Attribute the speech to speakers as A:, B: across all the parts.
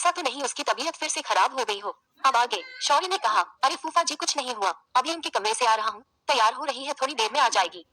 A: ऐसा तो नहीं उसकी तबीयत फिर से खराब हो गई हो। अब आगे शौर्य ने कहा, अरे फूफा जी कुछ नहीं हुआ, अभी उनके कमरे से आ रहा हूँ, तैयार हो रही है, थोड़ी देर में आ जाएगी।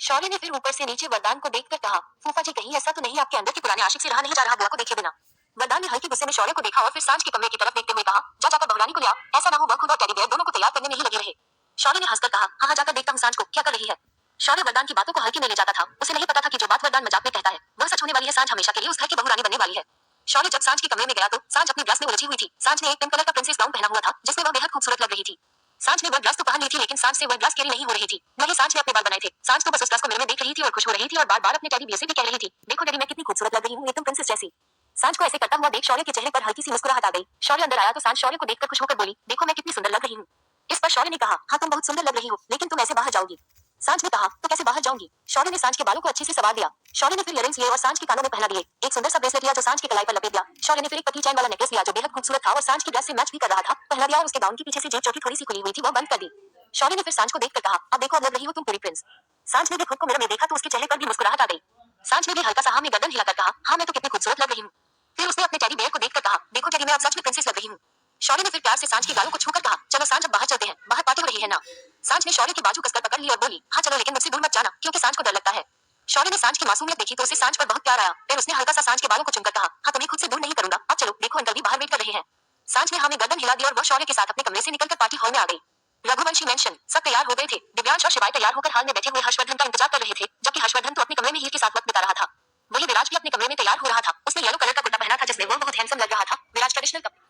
A: शौर्य ने फिर ऊपर से नीचे वरदान को देखकर कहा, फूफा जी कहीं ऐसा तो नहीं आपके अंदर के पुराने आशिक से रहा नहीं जा रहा बुआ को देखे बिना। वरदान ने हल्के गुस्से में शौर्य को देखा और फिर सांझ के कमरे की तरफ देखते हुए कहा, जा जाकर बहुरानी को ले आ, ऐसा ना हो वह खुद और टेडी बेयर दोनों को तैयार करने में ही लगे रहे। शौर्य ने हंसकर कहा, हाँ हाँ जाकर देखता हूँ सांझ को क्या कर रही है। शौर्य वरदान की बातों को हल्के में ले जाता था, उसे नहीं पता था कि जो बात वरदान मजाक में कहता है वह सच होने वाली है, सांझ हमेशा के लिए उस घर की बहुरानी बनने वाली है। शौर्य जब सांझ के कमरे में गया तो सांझ अपने ग्लास में उलझी हुई थी। सांझ ने एक पिंक कलर का प्रिंसेस गाउन पहना हुआ था जिसमें वह बेहद खूबसूरत लग रही थी। सांझ ने वह ग्लास तो पहन ली थी लेकिन सांझ से वह ग्लास कैरी नहीं हो रही थी। वही सांझ ने अपने बाल बनाए थे। सांझ तो बस उस ग्लास को मिरर में देख रही थी और खुश हो रही थी और बार बार अपने टेडी बियर से भी कह रही थी, देखो डैडी मैं कितनी खूबसूरत लग रही हूँ एकदम प्रिंसेस जैसी। सांझ को ऐसे करता हुआ देख शौर्य के चेहरे पर हल्की सी मुस्कुराहट आ गई। शौर्य अंदर आया तो सांझ शौर्य को देखकर खुश होकर बोली, देखो मैं कितनी सुंदर लग रही हूँ। इस पर शौर्य ने कहा, हाँ तुम बहुत सुंदर लग रही हो लेकिन तुम ऐसे बाहर जाओगी। सांझ ने कहा, तो कैसे बाहर जाऊंगी। शौर्य ने सांझ के बालों को अच्छे से संवार दिया। शौर्य ने फिर इयररिंग्स लिए और सांझ के कानों में पहना दिए। एक सुंदर सा ब्रेसलेट लिया जो सांझ के कलाई पर लपेट दिया। शौर्य ने फिर एक पतली चैन वाला नेकलेस लिया जो बेहद खूबसूरत था और सांझ की ड्रेस से मैच भी कर रहा था, पहना दिया और उसके गाउन की पीछे से जेब जो कि थोड़ी सी खुली हुई थी वह बंद कर दी। शौर्य ने फिर सांझ को देखकर कहा, अब देखो अब लग रही हो तुम पूरी प्रिंस। सांझ ने भी खुद को मिरर में देखा तो उसके चेहरे पर भी मुस्कुराहट आ गई। सांझ ने भी हल्का सा हाँ में गर्दन हिलाकर कहा, हाँ मैं तो कितनी खूबसूरत लग रही हूँ। फिर उसने अपने टेडी बेयर को देखकर कहा, देखो टेडी मैं अब सच में प्रिंसेस लग रही हूँ। शौर्य ने फिर प्यार से सांझ के गालों को छूकर कहा, चलो सांझ अब बाहर चलते हैं, बाहर पार्टी हो रही है ना। सांझ ने शौर्य की बाजू कसकर पकड़ ली और बोली, हाँ चलो लेकिन मुझसे दूर मत जाना क्योंकि सांझ को डर लगता है। शौर्य ने सांझ की मासूमियत देखी तो उसे सांझ पर बहुत प्यार आया। फिर उसने हल्का सा सांझ के बालों को चुमकर कहा, हाँ तुम्हें खुद से दूर नहीं करूंगा, अब चलो देखो अंकल भी बाहर वेट कर रहे हैं। सांझ ने हाँ में गर्दन हिला दी और वह शौर्य के साथ अपने कमरे से निकलकर पार्टी हॉल में आ गई। रघुवंशी मेंशन सब तैयार हो गए थे। दिव्यांश और शिवाय तैयार होकर हॉल में बैठे हुए हर्षवर्धन का इंतजार कर रहे थे, जबकि हर्षवर्धन तो अपने कमरे में हीर के साथ वक्त बिता रहा था। वही विराज भी अपने कमरे में तैयार हो रहा था। उसने येलो कलर का कुर्ता पहना था जिसमें वह बहुत हैंडसम लग रहा था। विराज ट्रेडिशनल कपड़े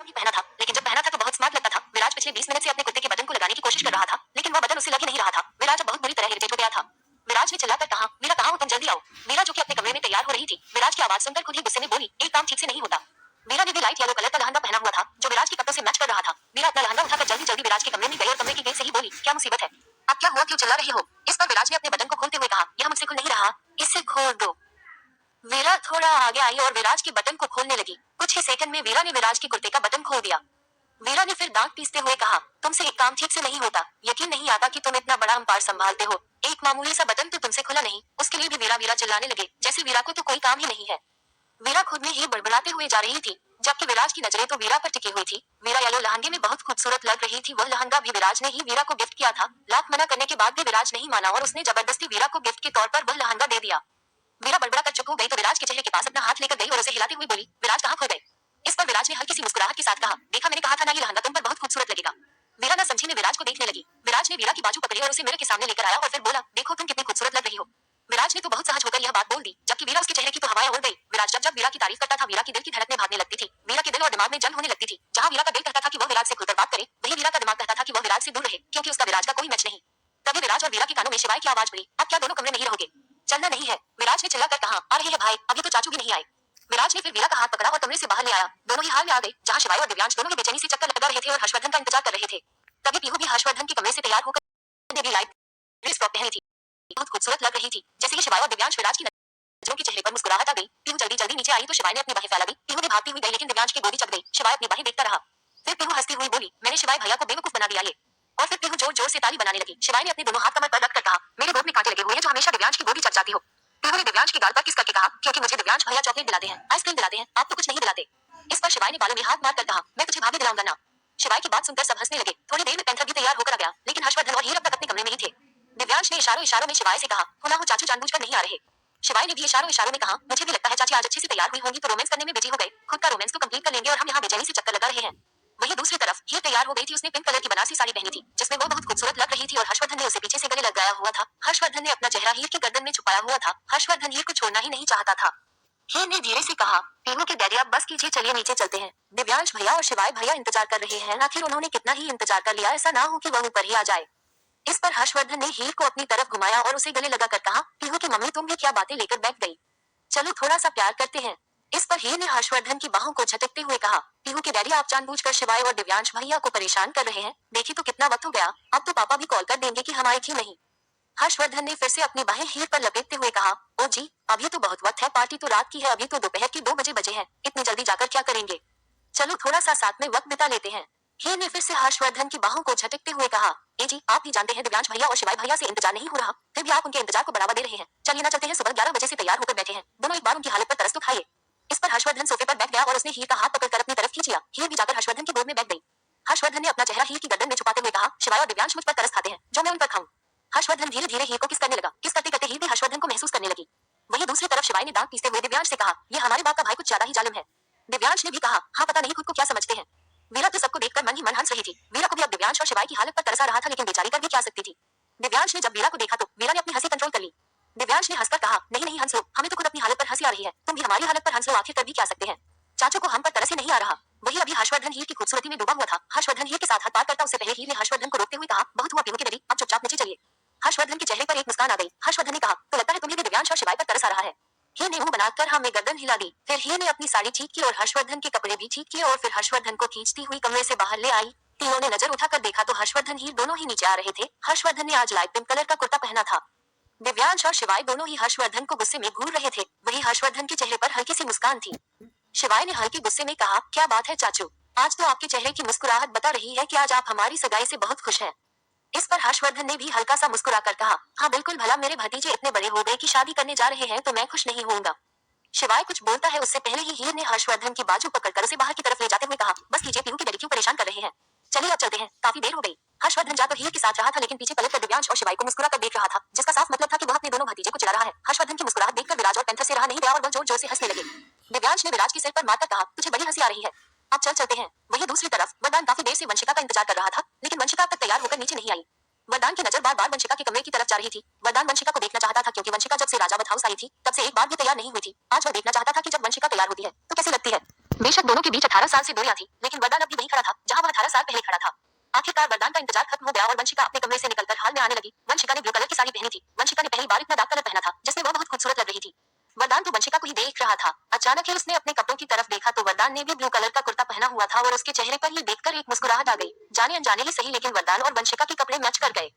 A: भी पहना था, लेकिन जब पहना था तो बहुत स्मार्ट लगता था। विराज पिछले 20 मिनट से अपने कुर्ते के बटन को लगाने की कोशिश कर रहा था, लेकिन वह बटन उसे लग ही नहीं रहा था। विराज अब बहुत बुरी तरह इरिटेट हो गया था। विराज ने चिल्लाकर कहा, मीरा कहाँ हो तुम, जल्दी आओ। मीरा जो कि अपने कमरे में तैयार हो रही थी, विराज की आवाज सुनकर खुद ही गुस्से में बोली, एक काम ठीक से नहीं होता। मीरा ने भी लाइट येलो कलर का लहंगा पहना हुआ था जो विराज के कपड़ों से मैच कर रहा था। मीरा अपना लहंगा उठाकर जल्दी जल्दी विराज के कमरे में गई और कमरे की गेट से ही बोली, क्या मुसीबत है, अब क्या हुआ, क्यों चिल्ला रहे हो। इस पर विराज ने अपने बटन को खोलते हुए कहा, यह मुझसे खुल नहीं रहा, इसे खोल दो। वीरा थोड़ा आगे आई और विराज के बटन को खोलने लगी। कुछ ही सेकंड में वीरा ने विराज के कुर्ते का बटन खोल दिया। वीरा ने फिर दांत पीसते हुए कहा, तुमसे एक काम ठीक से नहीं होता, यकीन नहीं आता कि तुम इतना बड़ा अंपायर संभालते हो। एक मामूली सा बटन तो तुमसे खुला नहीं, उसके लिए भी वीरा वीरा चिल्लाने लगे जैसे वीरा को तो कोई काम ही नहीं है। वीरा खुद में ही बड़बड़ाते हुए जा रही थी, जबकि विराज की नजरें तो वीरा पर टिकी हुई थी। वीरा येलो लहंगे में बहुत खूबसूरत लग रही थी। वह लहंगा भी विराज ने ही वीरा को गिफ्ट किया था। लाख मना करने के बाद भी विराज नहीं माना और उसने जबरदस्ती वीरा को गिफ्ट के तौर पर वह लहंगा दे दिया। वीरा बड़बड़ा कर चुप हो गई तो विराज के चेहरे के पास अपना हाथ लेकर गई और उसे हिलाते हुए बोली, विराज कहाँ खो गए। इस पर विराज ने हल्की सी मुस्कुराहट के साथ कहा, देखा मैंने कहा था ना ये लहंगा तुम पर बहुत खूबसूरत लगेगा। वीरा न समझी में विराज को देखने लगी। विराज ने वीरा की बाजू पकड़ी और उसे मिरर के सामने लेकर आया और फिर बोला, देखो तुम कितनी खूबसूरत लग रही हो। विराज ने तो बहुत सहज होकर यह बात बोल दी, जबकि वीरा उसके चेहरे की तो हवाएं उड़ गई। विराज जब जब वीरा की तारीफ करता था वीरा की दिल की धड़कनें भागने लगती थी। वीरा के दिल और दिमाग में जंग होने लगती थी। जहाँ वीरा का दिल कहता था कि वह विराज से खुलकर बात करे, वही वीरा का दिमाग कहता था कि वह विराज से दूर रहे क्योंकि उसका विराज का कोई मैच नहीं। तभी विराज और वीरा के कानों में शिवाय की आवाज पड़ी, अब क्या दोनों कमरे में ही रहोगे, चलना नहीं है। विराज ने चिल्लाकर कहा, आ रहे हैं भाई, अभी तो चाचू भी नहीं आए। विराज ने फिर वीरा का हाथ पकड़ा और कमरे से बाहर ले आया। दोनों ही हाल में आ गए जहाँ शिवाय और दिव्यांश दोनों ही बेचैनी से चक्कर लगा रहे थे और हर्षवर्धन का इंतजार कर रहे थे। तभी पीहू भी हर्षवर्धन के कमरे से तैयार होकर भी लाइट ड्रेस टॉप पहनी थी, बहुत खूबसूरत लग रही थी। जैसे ही शिवाय और दिव्यांश विराज की नजरों के चेहरे पर मुस्कुराहट आ गई, पीहू जल्दी जल्दी नीचे आई तो शिवाय ने अपनी बाहें फैला दी। पीहू ने भागती हुई गई लेकिन दिव्यांश की गोदी चढ़ गई। शिवाय अपनी बाहें देखता रहा। फिर पीहू हंसती हुई बोली, मैंने शिवाय भैया को बेवकूफ बना दिया ये। और फिर पीहू जोर जोर से ताली बनाने लगी। शिवाय ने अपने दोनों हाथ कमर पर रखकर कहा, मेरे गोद में कांटे लगे हुए हैं जो हमेशा दिव्यांश की गोदी चढ़ जाती हो। पीहू ने दिव्यांश की गाल पर किस करके कहा, क्योंकि मुझे दिव्यांश भैया चॉकलेट दिलाते हैं, आइसक्रीम दिलाते हैं, आप तो कुछ नहीं दिलाते। इस पर शिवाय ने बालों में हाथ मारकर कहा, मैं तुझे भाभी दिलाऊंगा ना। शिवाय की बात सुनकर सब हंसने लगे। थोड़ी देर में पैंथर भी तैयार होकर आ गया, लेकिन हर्षवर्धन और हीर अब तक अपने कमरे में ही थे। दिव्यांश ने इशारों इशारों में शिवाय से कहा, हो चाचू जानबूझकर नहीं आ रहे। शिवाय ने भी इशारों इशारों में कहा, मुझे भी लगता है चाची आज अच्छे से तैयार हुई होंगी तो रोमांस करने में बिजी हो गए, खुद का रोमांस तो कंप्लीट कर लेंगे और हम यहाँ बेचैनी से चक्कर लगा रहे हैं। वहीं दूसरी तरफ हीर तैयार हो गई थी। उसने पिंक कलर की बनारसी साड़ी पहनी थी जिसमें वो बहुत खूबसूरत लग रही थी और हर्षवर्धन ने उसे पीछे से गले लगाया हुआ था। हर्षवर्धन ने अपना चेहरा हीर की गर्दन में छुपाया हुआ था। हर्षवर्धन हीर को छोड़ना ही नहीं चाहता था। हीर ने धीरे से कहा, पीहू के डैडी आप बस कीजिए, चलिए नीचे चलते हैं। दिव्यांश भैया और शिवाय भैया इंतजार कर रहे हैं। आखिर उन्होंने कितना ही इंतजार कर लिया, ऐसा ना हो कि वह ऊपर ही आ जाए। इस पर हर्षवर्धन ने हीर को अपनी तरफ घुमाया और उसे गले लगाकर कहा, पीहू की मम्मी तुम भी क्या बातें लेकर बैठ गई, चलो थोड़ा सा प्यार करते हैं। इस पर हीर ने हर्षवर्धन की बाहों को झटकते हुए कहा, पीहू के डैडी आप जानबूझकर शिवाय और दिव्यांश भैया को परेशान कर रहे हैं, देखी तो कितना वक्त हो गया, अब तो पापा भी कॉल कर देंगे कि हम आए क्यों नहीं। हर्षवर्धन ने फिर से अपनी बाहें हीर पर लपेटते हुए कहा, ओ जी अभी तो बहुत वक्त है, पार्टी तो रात की है, अभी तो दोपहर के 2 बजे बजे हैं, इतनी जल्दी जाकर क्या करेंगे, चलो थोड़ा सा साथ में वक्त बिता लेते हैं। हीर ने फिर से हर्षवर्धन की बाहों को झटकते हुए कहा, ए जी, आप भी जानते हैं दिव्यांश भैया और शिवाय भैया से इंतजार नहीं हो रहा, फिर भी आप उनके इंतजार को बढ़ावा दे रहे हैं। चलिए ना चलते हैं, सुबह 11 बजे से तैयार होकर बैठे हैं, दोनों एक बार उनकी हालत पर तरस तो खाइए। इस पर हर्षवर्धन सोफे पर बैठ गया और उसने हीर का हाथ पकड़कर अपनी तरफ खींच लिया। हीर भी जाकर हर्षवर्धन की गोद में बैठ गई। हर्षवर्धन ने अपना चेहरा हीर की गर्दन में छुपाते हुए कहा, शिवाय और दिव्यांश मुझ पर तरस खाते हैं, जो मैं उन पर खाऊं। हर्षवर्धन धीरे धीरे हीर को किस करने लगा। किस करते करते हीर भी हर्षवर्धन को महसूस करने लगी। वहीं दूसरी तरफ शिवाय ने दांत पीसते हुए दिव्यांश से कहा, ये हमारे बाप का भाई कुछ ज्यादा ही जालिम है। दिव्यांश ने भी कहा, हाँ पता नहीं खुद को क्या समझते हैं। वीरा तो सबको देखकर मन ही मन हंस रही थी। वीरा को भी अब दिव्यांश और शिवाय की हालत पर तरस आ रहा था, लेकिन बेचारी कर भी क्या सकती थी। दिव्यांश ने जब वीरा को देखा तो वीरा ने अपनी हंसी कंट्रोल कर ली। दिव्यांश ने हंसकर कहा, नहीं नहीं हंस लो, हमें तो खुद अपनी हालत पर हंसी आ रही है, तुम भी हमारी हालत पर हंस लो, आखिर कर भी क्या सकते हैं। चाचू को हम पर तरस ही नहीं आ रहा। वही अभी हर्षवर्धन हीर की खूबसूरती में डूबा हुआ था। हर्षवर्धन हीर के साथ हाथ पार करता उससे पहले हीर ने हर्षवर्धन को रोकते हुए कहा, बहुत हुआ पीनू की बेटी, अब चुपचाप नीचे चलिए। हर्षवर्धन के चेहरे पर एक मुस्कान आ गई। हर्षवर्धन ने कहा, तो लगता है तुम्हें भी दिव्यांश और शिवाय पर तरस आ रहा है। हीर ने मुंह बनाकर हाँ में गर्दन हिला दी। फिर हीर ने अपनी साड़ी ठीक की और हर्षवर्धन के कपड़े भी ठीक किए और फिर हर्षवर्धन को खींचती हुई कमरे से बाहर ले आई। तीनों ने नजर उठाकर देखा तो हर्षवर्धन हीर दोनों ही नीचे आ रहे थे। हर्षवर्धन ने आज लाइट पिंक कलर का कुर्ता पहना था। दिव्यांश और शिवाय दोनों ही हर्षवर्धन को गुस्से में घूर रहे थे। वही हर्षवर्धन के चेहरे पर हल्की सी मुस्कान थी। शिवाय ने हल्के गुस्से में कहा, क्या बात है चाचू, आज तो आपके चेहरे की मुस्कुराहट बता रही है कि आज आप हमारी सगाई से बहुत खुश हैं। इस पर हर्षवर्धन ने भी हल्का सा मुस्कुराकर कहा, हाँ बिल्कुल, भला मेरे भतीजे इतने बड़े हो गए कि शादी करने जा रहे हैं तो मैं खुश नहीं होऊंगा। शिवाय कुछ बोलता है उससे पहले ही हीर ने हर्षवर्धन की बाजू पकड़कर उसे बाहर की तरफ ले जाते हुए कहा, बस कीजिए, पीनू की डैडी क्यों परेशान कर रहे हैं। चलिए अब चलते हैं, काफी देर हो गई। हर्षवर्धन जा तो हीर के साथ रहा था, लेकिन पीछे पलट कर दिव्यांश और शिवाय को मुस्कुरा कर देख रहा था, जिसका साफ मतलब था कि वह अपने दोनों भतीजे को चिढ़ा रहा है। हर्षवर्धन की मुस्कुराहट देखकर विराज और पैंथर से रहा नहीं गया और वह जोर जोर से हंसने लगे। दिव्यांश ने विराज की सिर पर मारकर कहा, तुझे बड़ी हंसी आ रही है, अब चल चलते हैं। वहीं दूसरी तरफ वरदान काफी देर से वंशिका का इंतजार कर रहा था, लेकिन वंशिका अब तक तैयार होकर नीचे नहीं आई। वरदान की नजर बार बार वंशिका के कमरे की तरफ जा रही थी। वरदान वंशिका को देखना चाहता था, क्योंकि वंशिका जब से राजावत हाउस आई थी तब से एक बार भी तैयार नहीं हुई थी। आज वह देखना चाहता था कि जब वंशिका तैयार होती है तो कैसी लगती है। बेशक दोनों के बीच 18 साल से दूरियां थी, लेकिन वरदान अब भी वहीं खड़ा था जहां वह 18 साल पहले खड़ा था। आखिरकार वरदान का इंतजार खत्म हो गया और वंशिका अपने कमरे से निकलकर हाल में आने लगी। वंशिका ने ब्लू कलर की साड़ी पहनी थी। वंशिका ने पहली बार इतना डार्क कलर पहना था, जिसमें वह बहुत खूबसूरत लग रही थी। वरदान तो वंशिका को ही देख रहा था। अचानक ही उसने अपने कपड़ों की तरफ देखा तो वरदान ने भी ब्लू कलर का कुर्ता पहना हुआ था और उसके चेहरे पर ही देखकर एक मुस्कुराहट आ गई। जाने अनजाने ही सही, लेकिन वरदान और वंशिका के कपड़े मैच कर गए।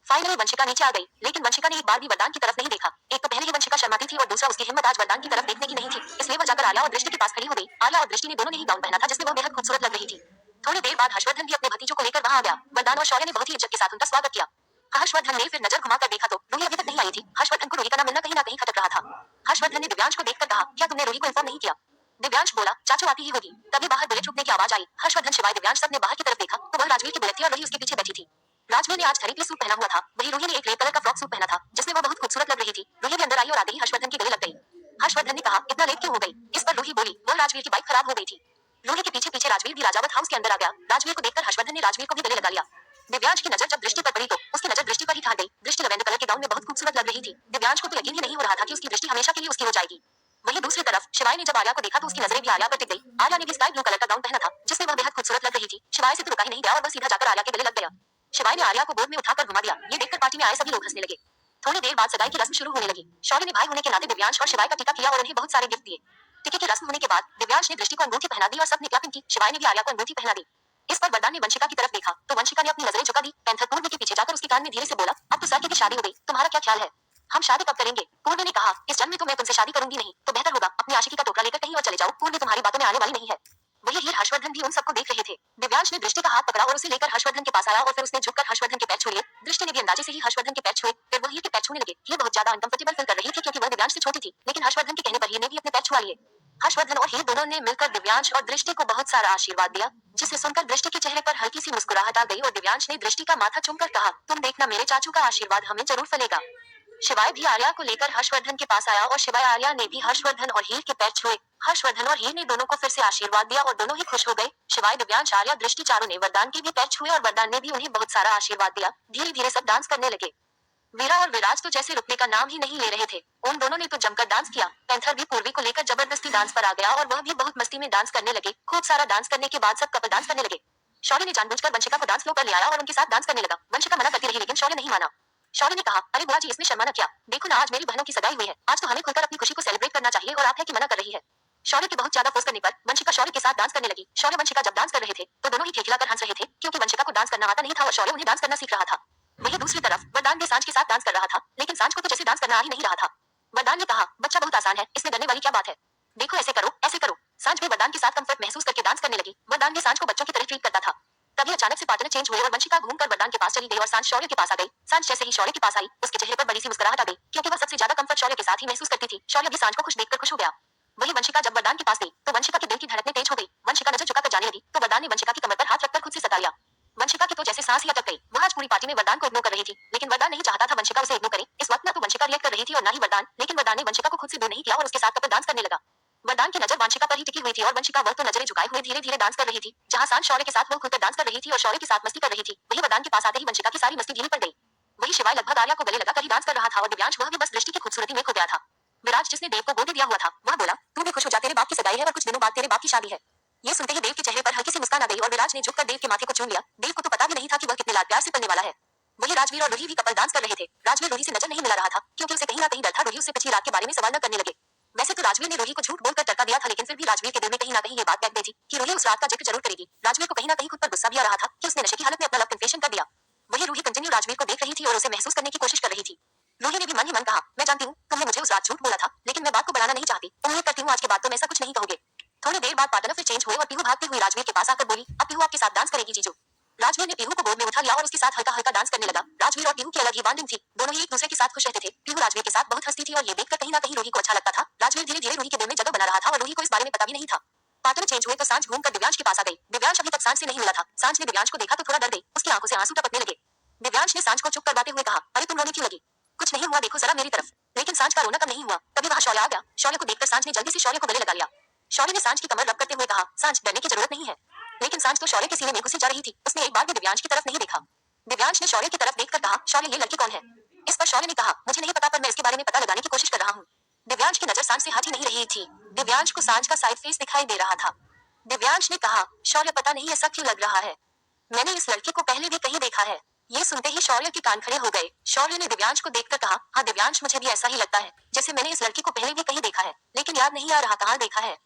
A: फाइनली वंशिका नीचे आ गई, लेकिन वंशिका ने एक बार भी वरदान की तरफ नहीं देखा। एक तो पहले ही वंशिका शर्माती थी और दूसरा उसकी हिम्मत आज वरदान की तरफ देखने की नहीं थी, इसलिए वह जाकर आर्या और दृष्टि के पास खड़ी हो गई। आर्या और दृष्टि ने दोनों ने ही गाउन पहना था, जिसमें वह बेहद खूबसूरत लग रही थी। थोड़ी देर बाद हर्षवर्धन भी अपने भतीजों को लेकर वहां आ गया। वरदान और शौर्य ने बहुत ही इज्जत के साथ उनका स्वागत किया। हर्षवर्धन ने फिर नजर घुमाकर देखा तो रूही अभी तक नहीं आई थी। हर्षवर्धन को रूही का न मिलना कहीं ना कहीं खटक रहा था। हर्षवर्धन ने दिव्यांश को देखकर कहा, क्या तुमने रूही को इन्फॉर्म नहीं किया। दिव्यांश बोला, चाचू आती ही होगी। तभी बाहर बुलेट रुकने की आवाज आई। हर्षवर्धन शिवाय दिव्यांश सबने बाहर की तरफ देखा तो वह राजवीर की बुलेट थी और वही उसके पीछे बैठी थी। राजवीर ने आज खरीद सूट पहना हुआ था। वही रूही ने एक रेड कलर का फ्रॉक सूट पहना था, जिसमें वह बहुत खूबसूरत लग रही थी। रूही भी अंदर आई और आते ही हर्षवर्धन की गले लग गई। हर्षवर्धन ने कहा, इतना लेट क्यों हो गई। इस पर रूही बोली, वो राजवीर की बाइक खराब हो गई थी। रूही के पीछे पीछे राजवीर भी राजावत हाउस के अंदर आ गया। राजवीर को देखकर हर्षवर्धन ने राजवीर को भी गले लगा लिया। दिव्यांश की नजर जब दृष्टि पर पड़ी तो उसकी नजर दृष्टि पर ही ठहर गई। दृष्टि लवेंडर कलर के गाउन में बहुत खूबसूरत लग रही थी। दिव्यांश को तो यकीन ही नहीं हो रहा था कि उसकी दृष्टि हमेशा के लिए उसकी हो जाएगी। वहीं दूसरी तरफ शिवाय ने जब आर्या को देखा तो उसकी नजरें भी आर्या पर टिक गई। आर्या ने भी स्काई ब्लू कलर का गाउन पहना था, जिसमें वह बेहद खूबसूरत लग रही थी। शिवाय से तो रुका ही नहीं गया और वह सीधा जाकर आर्या के गले लग गया। शिवाय ने आर्या को गोद में उठाकर घुमा दिया। ये देखकर पार्टी में आए सभी लोग हंसने लगे। थोड़ी देर बाद सगाई की रस्म शुरू होने लगी। शौर्य ने भाई होने के नाते दिव्यांश और शिवाय का टीका किया और उन्हें बहुत सारे गिफ्ट दिए। टीके की रस्म होने के बाद दिव्यांश ने दृष्टि को अंगूठी पहना दी और सबने क्लैपिंग की। शिवाय ने भी आर्या को अंगूठी पहना दी। इस पर वरदान ने वंशिका की तरफ देखा तो वंशिका ने अपनी नजरें झुका दी। पैंथर पूर्व के पीछे जाकर उसके कान में धीरे से बोला, अब तो सर की शादी हो गई, तुम्हारा क्या ख्याल है। हम शादी कब करेंगे। पूर्व ने कहा, इस जन्म में तो मैं तुमसे शादी करूंगी नहीं, तो बेहतर होगा अपनी आशिकी का टोकरा लेकर कहीं और चले जाओ। पूर्व तुम्हारी बातों में आने वाली नहीं है। वही हीर हर्षवर्धन भी उन सबको देख रहे थे। दिव्यांश ने दृष्टि का हाथ पकड़ा और उसे लेकर हर्षवर्धन के पास आया और फिर उसने झुककर हर्षवर्धन के पैर छू लिए। दृष्टि ने भी अंदाजे से ही हर्षवर्धन के पैर छुए। फिर वो हीर के पैर छूने लगे। हीर बहुत ज्यादा अनकंफर्टेबल फील कर रही थी, क्योंकि वह दिव्यांश से छोटी थी, लेकिन हर्षवर्धन के कहने पर हीर ने भी अपने पैर छुआ लिए। हर्षवर्धन और हीर दोनों ने मिलकर दिव्यांश और दृष्टि को बहुत सारा आशीर्वाद दिया, जिसे सुनकर दृष्टि के चेहरे पर हल्की सी मुस्कुराहट आ गई और दिव्यांश ने दृष्टि का माथा चूमकर कहा, तुम देखना मेरे चाचू का आशीर्वाद हमें जरूर फलेगा। शिवाय भी आर्या को लेकर हर्षवर्धन के पास आया और शिवाय आर्या ने भी हर्षवर्धन और हीर के पैर छुए। हर्षवर्धन और हीर ने दोनों को फिर से आशीर्वाद दिया और दोनों ही खुश हो गए। शिवाय, दिव्यांश, आर्या, दृष्टि चारों ने वरदान के भी पैर छुए और वरदान ने भी उन्हें बहुत सारा आशीर्वाद दिया। धीरे धीरे सब डांस करने लगे। वीरा और विराज तो जैसे रुकने का नाम ही नहीं ले रहे थे। उन दोनों ने तो जमकर डांस किया। पैंथर भी पूर्वी को लेकर जबरदस्ती डांस पर आ गया और वह भी बहुत मस्ती में डांस करने लगे। खूब सारा डांस करने के बाद सब कपल डांस करने लगे। शौर्य ने जानबूझकर वंशिका को डांस फ्लोर पर ले आया और उनके साथ डांस करने लगा। वंशिका मना करती रही, लेकिन शौर्य नहीं माना। शौर्य ने कहा, अरे बुआ जी, इसमें शर्मा न क्या, देखो ना आज मेरी बहनों की सगाई हुई है, आज तो हमें खुलकर अपनी खुशी को सेलिब्रेट करना चाहिए और आप है कि मना कर रही है। शौर्य के बहुत ज्यादा फोर्स करने पर वंशिका शौर्य के साथ डांस करने लगी। शौर्य वंशिका जब डांस कर रहे थे तो दोनों ही खिलखिलाकर हंस रहे थे, क्योंकि वंशिका को डांस करना आता नहीं था और शौर्य उन्हें डांस करना सीख रहा था। वहीं दूसरी तरफ वरदान भी सांझ के साथ डांस कर रहा था, लेकिन सांझ को तो जैसे डांस करना आ ही नहीं रहा था। वरदान ने कहा, बच्चा बहुत आसान है, इसमें डरने वाली क्या बात है, देखो ऐसे करो ऐसे करो। सांझ भी वरदान के साथ कंफर्ट महसूस करके डांस करने लगी। वरदान भी सांझ को बच्चों की तरह ट्रीट करता था। तभी अचानक से पार्टनर चेंज हुए और वंशिका घूमकर वरदान के पास चली गई और सांझ शौर्य के पास आ गई। सांझ जैसे ही शौर्य के पास आई, उसके चेहरे पर बड़ी सी मुस्कुराहट आ गई, क्योंकि वह सबसे ज्यादा कंफर्ट शौर्य के साथ ही महसूस करती थी। शौर्य भी सांझ को खुश देखकर खुश हो गया। वही वंशिका जब वरदान के पास गई, तो वंशिका के दिल की धड़कनें तेज हो गई। वंशिका नजर झुकाकर जाने लगी, तो वरदान ने वंशिका की कमर पर हाथ रखकर खुद से सता लिया। वंशिका की तो जैसे सांस ही अटक गई। वह आज पूरी पार्टी में वरदान को इग्नोर कर रही थी, लेकिन वरदान नहीं चाहता था वंशिका उसे इग्नोर करे। इस वक्त न तो वंशिका रिएक्ट कर रही थी और न ही वरदान, लेकिन वरदान ने वंशिका को खुद से दूर नहीं किया और उसके साथ कपल डांस करने लगा। वरदान की नजर वंशिका पर ही टिकी हुई थी और वंशिका वह तो नजरें झुकाए हुए धीरे धीरे डांस कर रही थी। जहां सांझ शौर्य के साथ वो खुलकर डांस कर रही थी और शौर्य के साथ मस्ती कर रही थी, वही वरदान के पास आते ही वंशिका की सारी मस्ती धीमी पड़ गई। वही शिवाय लगभग आर्या को गले लगाकर ही डांस कर रहा था और दिव्यांश वह भी बस दृष्टि की खूबसूरती में खो गया था। विराज जिसने देव को गोद दिया हुआ था, वह बोला, तू भी खुश हो जा, तेरे बाप की सगाई है और कुछ दिनों बाद तेरे बाप की शादी है। ये सुनते ही देव के चेहरे पर हल्की सी मुस्कान आ गई और विराज ने झुककर देव के माथे को चूम लिया। देव को तो पता भी नहीं था कि वह कितने लाड प्यार से पलने वाला है। वही राजवीर और रूही भी कपल डांस कर रहे थे। राजवीर रूही से नजर नहीं मिला रहा था, क्योंकि उसे कहीं ना कहीं डर था रूही उससे पिछली रात के बारे में सवाल न करने लगे। वैसे तो राजवीर ने रूही को झूठ बोलकर टरका दिया था, लेकिन फिर भी राजवीर के दिल में कहीं ना कहीं ये बात बैठ गई थी कि रूही उस रात का जिक्र जरूर करेगी। राजवीर को कहीं ना कहीं खुद पर गुस्सा भी आ रहा था कि उसने नशे की हालत में अपना लव कन्फेशन कर दिया। वही रूही कंटिन्यू राजवीर को देख रही थी और उसे महसूस करने की कोशिश कर रही थी। रूही ने भी मन ही मन कहा, मैं जानती हूँ तुमने मुझे उस रात झूठ बोला था, लेकिन मैं बात को बढ़ाना नहीं चाहती। उम्मीद करती हूँ आज के बाद तुम ऐसा कुछ नहीं कहोगे। थोड़ी देर बाद पार्टनर फिर चेंज हुए और पीहू भागती हुई राजवीर के पास आकर बोली, अब पीहू आपके साथ डांस करेगी जीजू। राजवीर ने पीहू को गोद में उठा लिया और उसके साथ हल्का हल्का डांस करने लगा। राजवीर और पीहू की अलग ही बॉन्डिंग थी, दोनों ही एक दूसरे के साथ खुश रहते थे। पीहू राजवीर के साथ बहुत हंसती थी और ये देखकर कहीं ना कहीं रूही को अच्छा लगता था। राजवीर धीरे धीरे रूही के दिल में जगह बना रहा था और रूही को इस बारे में पता भी नहीं था। पार्टनर चेंज हुए तो सांझ घूमकर दिव्यांश के पास आ गई। दिव्यांश अभी तक सांझ से नहीं मिला था। सांझ ने दिव्यांश को देखा तो थोड़ा डर गई, उसकी आंखों से आंसू टपकने लगे। दिव्यांश ने सांझ को चुप करवाते हुए कहा, अरे तुम रोने क्यों लगी? कुछ नहीं हुआ, देखो जरा मेरी तरफ। लेकिन सांझ का रोना कम नहीं हुआ। तभी वहां शौर्य आ गया। शौर्य को देखकर सांझ ने जल्दी से शौर्य को गले लगा लिया। शौर्य ने सांझ की कमर रब करते हुए कहा, सांझ डरने की जरूरत नहीं है। लेकिन सांझ तो शौर्य के सीने में घुसी जा रही थी। उसने एक बार भी दिव्यांश की तरफ नहीं देखा। दिव्यांश ने शौर्य की तरफ देखकर कहा, शौर्य ये लड़की कौन है? इस पर शौर्य ने कहा, मुझे नहीं पता, पर मैं इसके बारे में पता लगाने की कोशिश कर रहा हूँ। दिव्यांश की नजर सांझ से हट ही नहीं रही थी। दिव्यांश को सांझ का साइड फेस दिखाई दे रहा था। दिव्यांश ने कहा, शौर्य पता नहीं ऐसा क्यों लग रहा है, मैंने इस लड़के को पहले भी कहीं देखा है। ये सुनते ही शौर्य के कान खड़े हो गए। शौर्य ने दिव्यांश को देखकर कहा, हाँ दिव्यांश मुझे भी ऐसा ही लगता है, जैसे मैंने इस लड़की को पहले भी कहीं देखा है, लेकिन याद नहीं आ रहा कहाँ देखा है।